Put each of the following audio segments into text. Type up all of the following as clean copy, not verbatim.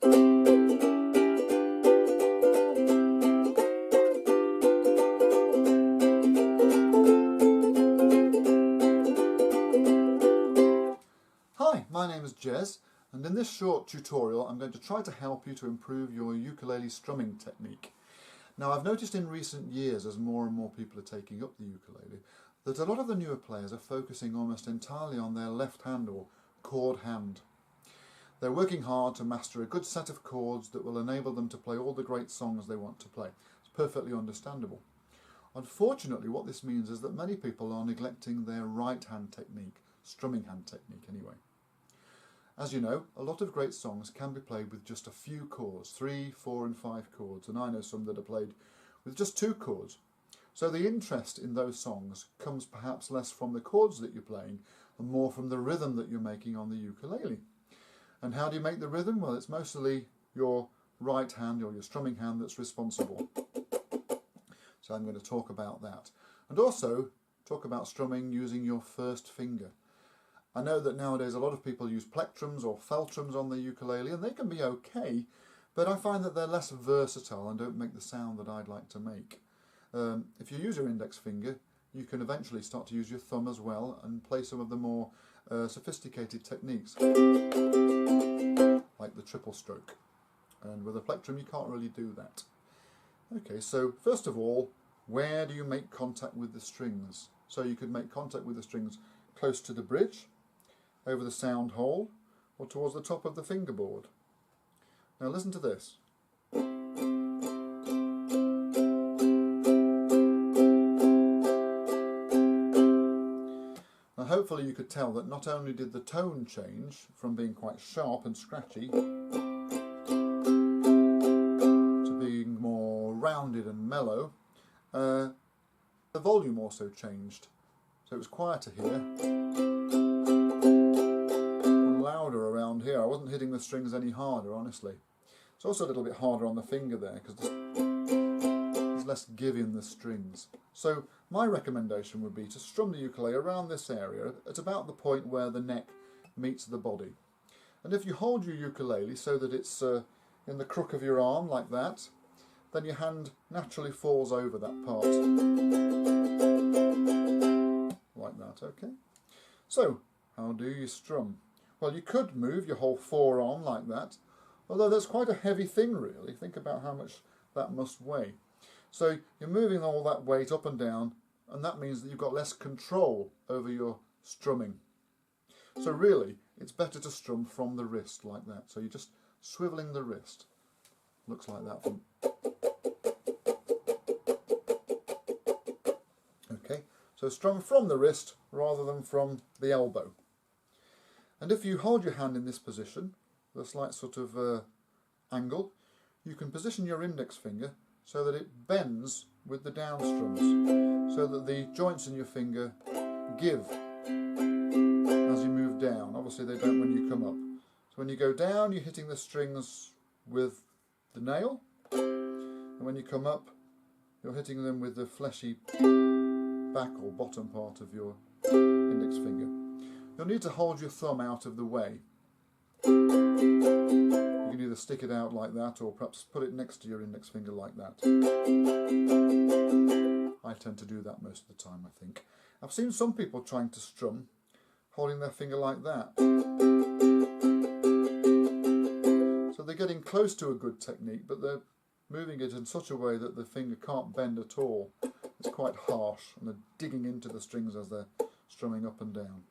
Hi, my name is Jez, and in this short tutorial I'm going to try to help you to improve your ukulele strumming technique. Now, I've noticed in recent years, as more and more people are taking up the ukulele, that a lot of the newer players are focusing almost entirely on their left hand or chord hand. They're working hard to master a good set of chords that will enable them to play all the great songs they want to play. It's perfectly understandable. Unfortunately, what this means is that many people are neglecting their right hand technique, strumming hand technique anyway. As you know, a lot of great songs can be played with just a few chords, 3, 4 and 5 chords, and I know some that are played with just 2 chords. So the interest in those songs comes perhaps less from the chords that you're playing and more from the rhythm that you're making on the ukulele. And how do you make the rhythm? Well, it's mostly your right hand or your strumming hand that's responsible. So I'm going to talk about that. And also talk about strumming using your first finger. I know that nowadays a lot of people use plectrums or feltrums on the ukulele, and they can be okay, but I find that they're less versatile and don't make the sound that I'd like to make. If you use your index finger, you can eventually start to use your thumb as well and play some of the more sophisticated techniques, like the triple stroke. And with a plectrum you can't really do that. Okay, so first of all, where do you make contact with the strings? So you could make contact with the strings close to the bridge, over the sound hole, or towards the top of the fingerboard. Now listen to this. Now hopefully you could tell that not only did the tone change from being quite sharp and scratchy to being more rounded and mellow, the volume also changed. So it was quieter here and louder around here. I wasn't hitting the strings any harder, honestly. It's also a little bit harder on the finger there because there's less give in the strings. So my recommendation would be to strum the ukulele around this area at about the point where the neck meets the body. And if you hold your ukulele so that it's in the crook of your arm like that, then your hand naturally falls over that part. Like that, okay? So, how do you strum? Well, you could move your whole forearm like that, although that's quite a heavy thing really. Think about how much that must weigh. So you're moving all that weight up and down, and that means that you've got less control over your strumming. So really, it's better to strum from the wrist like that. So you're just swiveling the wrist. Looks like that from... Okay. So strum from the wrist rather than from the elbow. And if you hold your hand in this position, with a slight sort of angle, you can position your index finger so that it bends with the down-strums, so that the joints in your finger give as you move down. Obviously they don't when you come up. So when you go down, you're hitting the strings with the nail, and when you come up, you're hitting them with the fleshy back or bottom part of your index finger. You'll need to hold your thumb out of the way. You can either stick it out like that or perhaps put it next to your index finger like that. I tend to do that most of the time, I think. I've seen some people trying to strum holding their finger like that. So they're getting close to a good technique, but they're moving it in such a way that the finger can't bend at all. It's quite harsh, and they're digging into the strings as they're strumming up and down.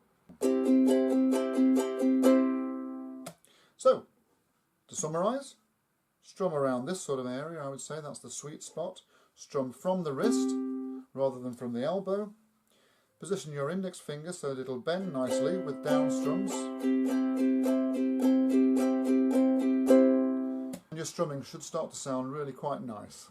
So, to summarise, strum around this sort of area, I would say that's the sweet spot. Strum from the wrist rather than from the elbow. Position your index finger so that it'll bend nicely with down strums. And your strumming should start to sound really quite nice.